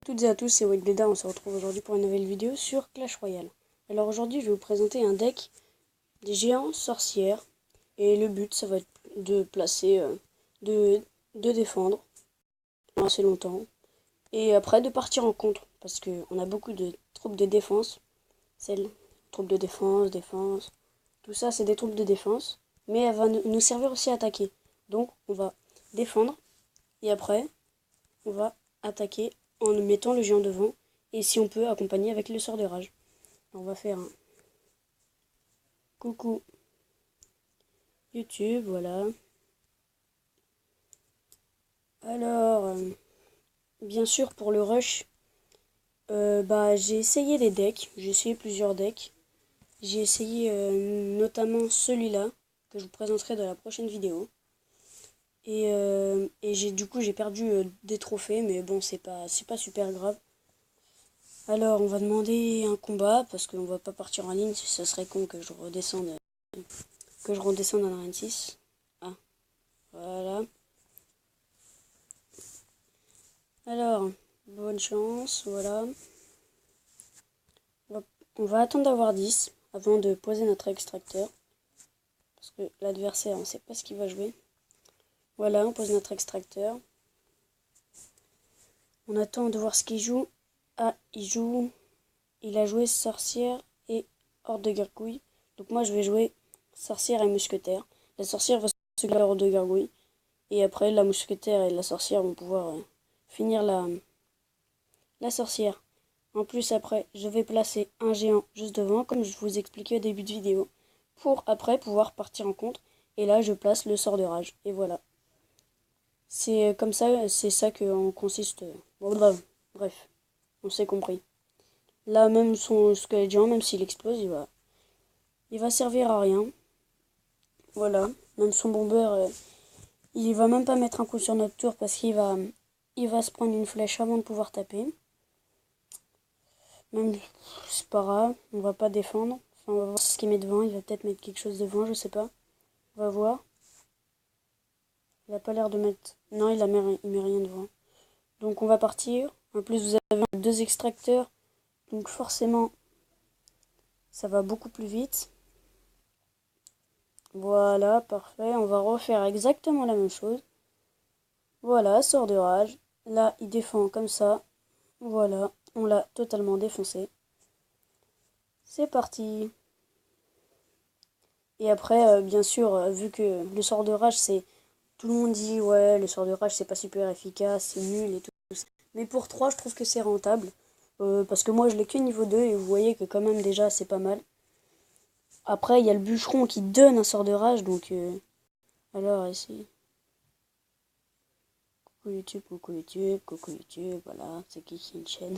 toutes et à tous, c'est Whiteblada, on se retrouve aujourd'hui pour une nouvelle vidéo sur Clash Royale. Alors aujourd'hui je vais vous présenter un deck des géants sorcières. Et le but ça va être de placer, de défendre assez longtemps. Et après de partir en contre, parce qu'on a beaucoup de troupes de défense. Troupes de défense, tout ça c'est des troupes de défense. Mais elle va nous servir aussi à attaquer. Donc on va défendre et après on va attaquer en mettant le géant devant, et si on peut accompagner avec le sort de rage. On va faire un coucou YouTube, voilà. Alors, bien sûr pour le rush, j'ai essayé des decks, j'ai essayé plusieurs decks. J'ai essayé notamment celui-là, que je vous présenterai dans la prochaine vidéo. Et du coup j'ai perdu des trophées, mais bon c'est pas super grave. Alors on va demander un combat parce qu'on va pas partir en ligne, ça serait con que je redescende en arène 6. Ah, voilà. Alors, bonne chance, voilà. On va attendre d'avoir 10 avant de poser notre extracteur. Parce que l'adversaire, on sait pas ce qu'il va jouer. Voilà, on pose notre extracteur. On attend de voir ce qu'il joue. Ah, il a joué sorcière et horde de gargouille. Donc moi je vais jouer sorcière et mousquetaire. La sorcière va se à horde de gargouille. Et après la mousquetaire et la sorcière vont pouvoir finir la sorcière. En plus après je vais placer un géant juste devant, comme je vous expliquais au début de vidéo, pour après pouvoir partir en contre. Et là je place le sort de rage. Et voilà. C'est comme ça, c'est ça qu'on consiste. Bon, bref, on s'est compris. Là, même son squelette géant, même s'il explose, il va servir à rien. Voilà. Même son bomber, il va même pas mettre un coup sur notre tour parce il va se prendre une flèche avant de pouvoir taper. Même, c'est pas grave, on va pas défendre. Enfin, on va voir ce qu'il met devant. Il va peut-être mettre quelque chose devant, je sais pas. On va voir. Il a pas l'air de mettre... Non, il met rien devant. Donc on va partir. En plus, vous avez 2 extracteurs. Donc forcément, ça va beaucoup plus vite. Voilà, parfait. On va refaire exactement la même chose. Voilà, sort de rage. Là, il défend comme ça. Voilà, on l'a totalement défoncé. C'est parti. Et après, bien sûr, vu que le sort de rage, c'est... Tout le monde dit, ouais, le sort de rage, c'est pas super efficace, c'est nul et tout. Mais pour 3, je trouve que c'est rentable. Parce que moi, je l'ai que niveau 2 et vous voyez que quand même, déjà, c'est pas mal. Après, il y a le bûcheron qui donne un sort de rage, donc... Alors, ici... Coucou YouTube, coucou YouTube, coucou YouTube, voilà, c'est qui une chaîne.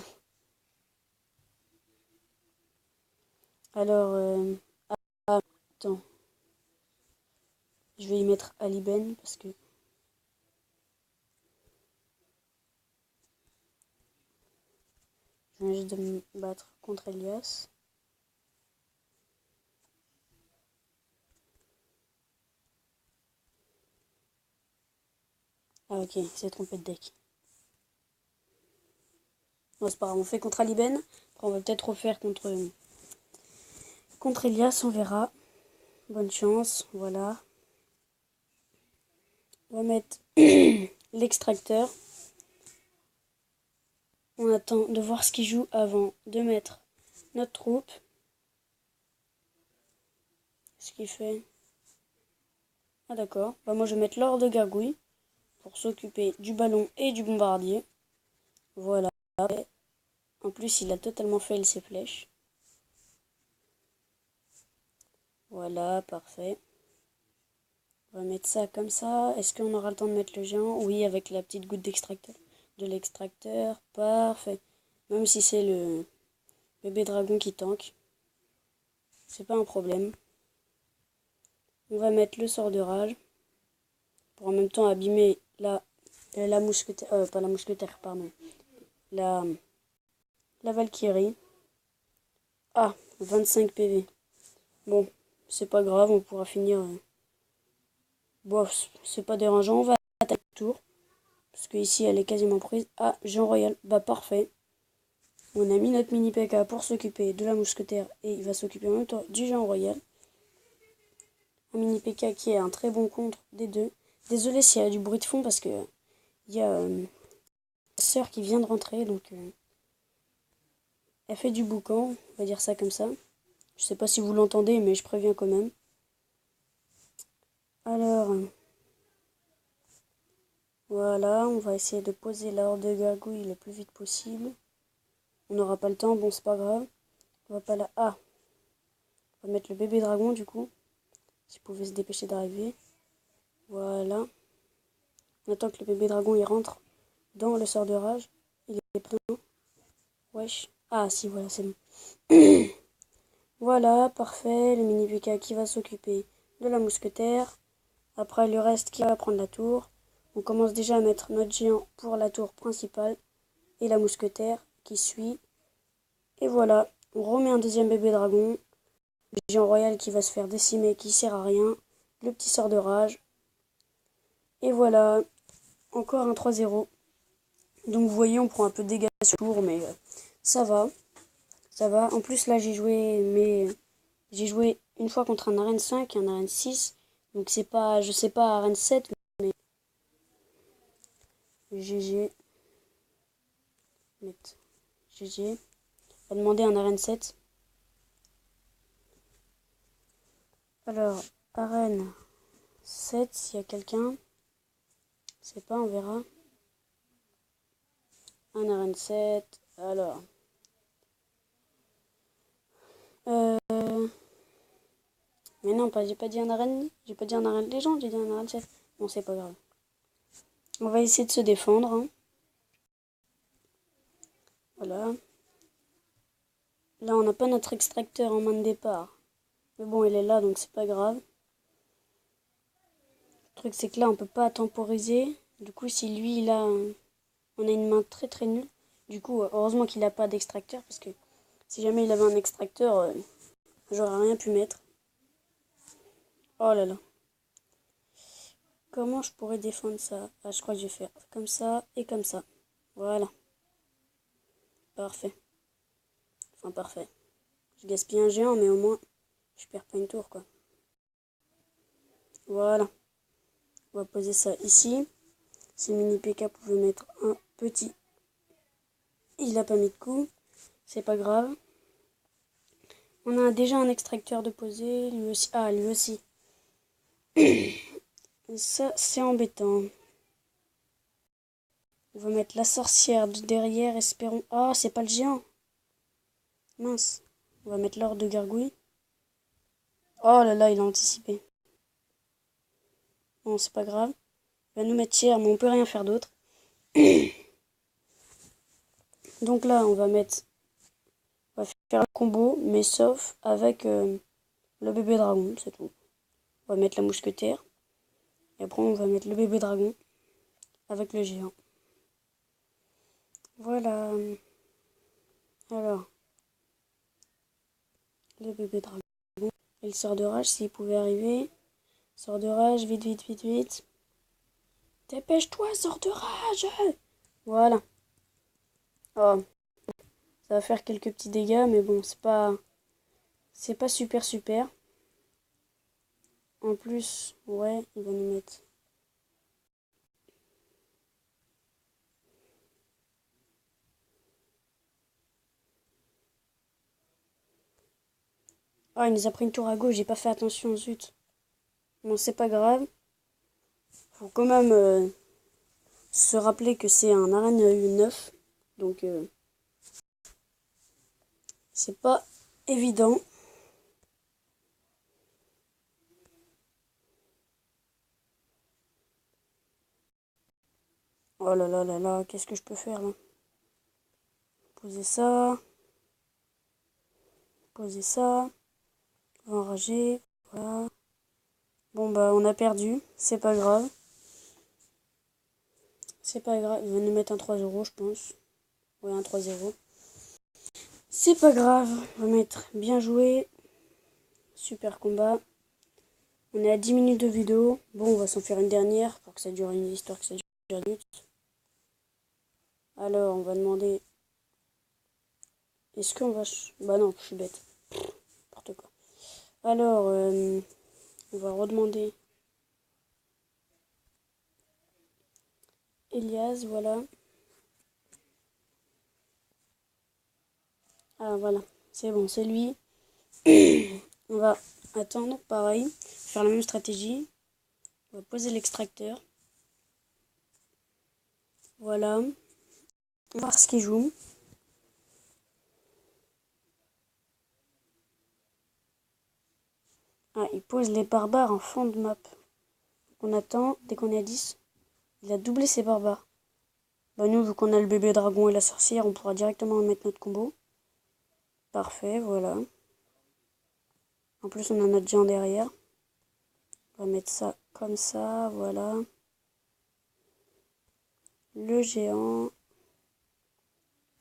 Alors, attends. Je vais y mettre Aliben, parce que... Je viens juste de me battre contre Elias. Ah ok, il s'est trompé de deck. Bon, c'est pas grave, on fait contre Aliben. Après, on va peut-être refaire contre Elias, on verra. Bonne chance, voilà. On va mettre l'extracteur. On attend de voir ce qu'il joue avant de mettre notre troupe. Ce qu'il fait. Ah d'accord. Bah, moi je vais mettre l'horde de gargouille pour s'occuper du ballon et du bombardier. Voilà. En plus il a totalement fail ses flèches. Voilà, parfait. On va mettre ça comme ça. Est-ce qu'on aura le temps de mettre le géant? Oui, avec la petite goutte d'extracteur. De l'extracteur. Parfait. Même si c'est le bébé dragon qui tank. C'est pas un problème. On va mettre le sort de rage. Pour en même temps abîmer la mousquetaire. Pas la mousquetaire, pardon. La Valkyrie. Ah, 25 PV. Bon, c'est pas grave, on pourra finir... Bon, c'est pas dérangeant, on va attaquer le tour. Parce que ici elle est quasiment prise. Ah, Jean Royal. Bah parfait. On a mis notre mini P.K. pour s'occuper de la mousquetaire et il va s'occuper en même temps du géant royal. Un mini P.K. qui est un très bon contre des deux. Désolé s'il y a du bruit de fond parce que il y a ma sœur qui vient de rentrer, donc elle fait du boucan, on va dire ça comme ça. Je sais pas si vous l'entendez, mais je préviens quand même. Alors, voilà, on va essayer de poser la horde de gargouilles le plus vite possible. On n'aura pas le temps, bon c'est pas grave. On va pas là. Ah, on va mettre le bébé dragon du coup. S'il pouvait se dépêcher d'arriver. Voilà. On attend que le bébé dragon il rentre dans le sort de rage. Il est plein. Wesh. Ah si, voilà, c'est bon. Voilà, parfait. Le mini P.K. qui va s'occuper de la mousquetaire. Après le reste qui va prendre la tour. On commence déjà à mettre notre géant pour la tour principale. Et la mousquetaire qui suit. Et voilà. On remet un deuxième bébé dragon. Le géant royal qui va se faire décimer, qui sert à rien. Le petit sort de rage. Et voilà. Encore un 3-0. Donc vous voyez, on prend un peu de dégâts sur le tour, mais ça va. Ça va. En plus là j'ai joué une fois contre un arène 5 et un arène 6. Donc c'est pas, je sais pas, arène 7, mais GG. Mettre GG. On va demander un arène 7. Alors, arène 7, s'il y a quelqu'un. Je sais pas, on verra. Un arène 7. Alors. Mais non, j'ai pas dit un arène. J'ai pas dit un arène légende, j'ai dit un arène 7. Bon, c'est pas grave. On va essayer de se défendre. Hein. Voilà. Là, on n'a pas notre extracteur en main de départ. Mais bon, il est là, donc c'est pas grave. Le truc, c'est que là, on peut pas temporiser. Du coup, si lui, il a... On a une main très très nulle. Du coup, heureusement qu'il n'a pas d'extracteur, parce que si jamais il avait un extracteur, j'aurais rien pu mettre. Oh là là. Comment je pourrais défendre ça? Ah, je crois que je vais faire comme ça et comme ça. Voilà. Parfait. Enfin, parfait. Je gaspille un géant, mais au moins, je perds pas une tour, quoi. Voilà. On va poser ça ici. Si le mini P.K. pouvait mettre un petit... Il n'a pas mis de coup. C'est pas grave. On a déjà un extracteur de poser. Lui aussi. Ah, lui aussi. Ça, c'est embêtant. On va mettre la sorcière de derrière, espérons... Ah, c'est pas le géant. Mince. On va mettre l'horde de gargouille. Oh là là, il a anticipé. Bon, c'est pas grave. Il va nous mettre tiers, mais on peut rien faire d'autre. Donc là, on va faire le combo, mais sauf avec le bébé dragon, c'est tout. On va mettre la mousquetaire. Et après, on va mettre le bébé dragon avec le géant. Voilà. Alors, le bébé dragon. Et le sort de rage, s'il pouvait arriver. Sort de rage, vite, vite, vite, vite. Dépêche-toi, sort de rage. Voilà. Oh, ça va faire quelques petits dégâts, mais bon, c'est pas super super. En plus, ouais, il va nous mettre. Ah, il nous a pris une tour à gauche, j'ai pas fait attention, zut. Bon, c'est pas grave. Faut quand même se rappeler que c'est un arène 9. Donc, c'est pas évident. Oh là là là là, qu'est-ce que je peux faire là? Poser ça. Poser ça. Enrager. Voilà. Bon bah on a perdu. C'est pas grave. C'est pas grave. Il va nous mettre un 3-0 je pense. Ouais, un 3-0. C'est pas grave. On va mettre bien joué. Super combat. On est à 10 minutes de vidéo. Bon, on va s'en faire une dernière pour que ça dure une histoire que ça dure 10 minutes. Alors, on va demander Est-ce qu'on va... Bah non, je suis bête. N'importe quoi. Alors, on va redemander Elias, voilà. Ah voilà, c'est bon, c'est lui. On va attendre, pareil, faire la même stratégie. On va poser l'extracteur. Voilà. On va voir ce qu'il joue. Ah, il pose les barbares en fond de map. On attend, dès qu'on est à 10, il a doublé ses barbares. Bah nous, vu qu'on a le bébé dragon et la sorcière, on pourra directement mettre notre combo. Parfait, voilà. En plus, on a notre géant derrière. On va mettre ça comme ça, voilà. Le géant.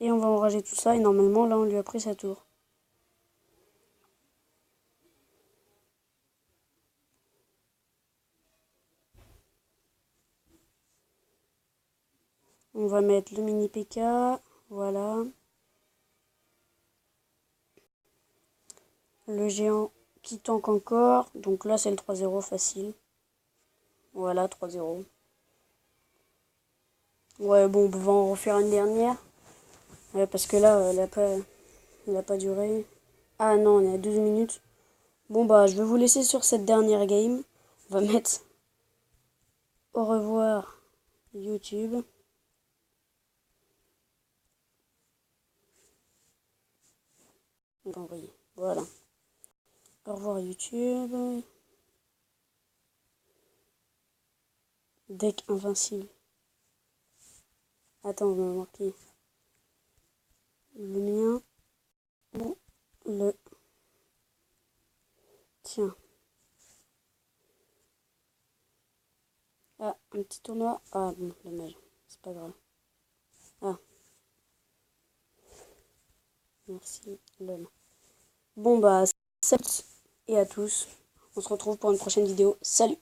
Et on va enrager tout ça. Et normalement, là, on lui a pris sa tour. On va mettre le mini PK. Voilà. Le géant qui tank encore. Donc là, c'est le 3-0 facile. Voilà, 3-0. Ouais, bon, on va en refaire une dernière. Ouais, parce que là, elle a pas duré. Ah non, on est à 12 minutes. Bon, bah, je vais vous laisser sur cette dernière game. On va mettre au revoir YouTube. On va envoyer. Voilà. Au revoir YouTube. Deck invincible. Attends, on va marquer le mien ou le tien. Ah, un petit tournoi. Ah bon, dommage. C'est pas grave. Ah, merci l'homme. Bon bah, salut et à tous. On se retrouve pour une prochaine vidéo. Salut!